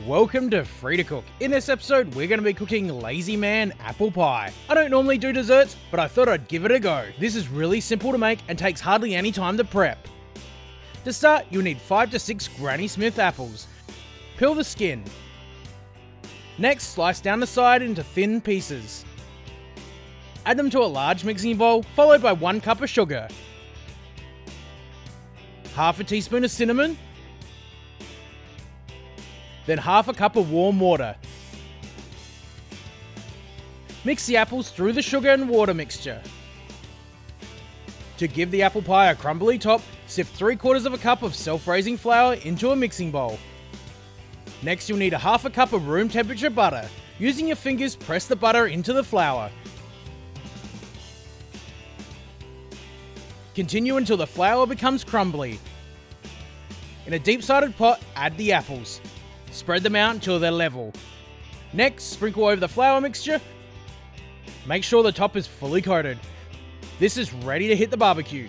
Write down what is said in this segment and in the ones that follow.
Welcome to Free to Cook. In this episode, we're going to be cooking Lazyman Apple Pie. I don't normally do desserts, but I thought I'd give it a go. This is really simple to make and takes hardly any time to prep. To start, you'll need 5 to 6 Granny Smith apples. Peel the skin. Next, slice down the side into thin pieces. Add them to a large mixing bowl, followed by 1 cup of sugar, half a teaspoon of cinnamon, then half a cup of warm water. Mix the apples through the sugar and water mixture. To give the apple pie a crumbly top, sift 3/4 of a cup of self-raising flour into a mixing bowl. Next, you'll need a half a cup of room temperature butter. Using your fingers, press the butter into the flour. Continue until the flour becomes crumbly. In a deep-sided pot, add the apples. Spread them out until they're level. Next, sprinkle over the flour mixture. Make sure the top is fully coated. This is ready to hit the barbecue.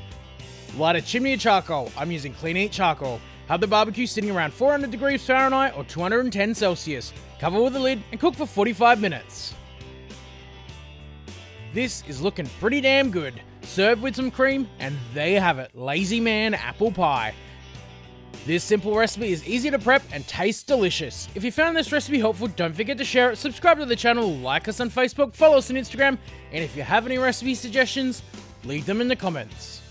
Light a chimney of charcoal. I'm using Clean Eat charcoal. Have the barbecue sitting around 400 degrees Fahrenheit or 210 Celsius. Cover with a lid and cook for 45 minutes. This is looking pretty damn good. Serve with some cream, and there you have it, Lazyman Apple Pie. This simple recipe is easy to prep and tastes delicious. If you found this recipe helpful, don't forget to share it, subscribe to the channel, like us on Facebook, follow us on Instagram, and if you have any recipe suggestions, leave them in the comments.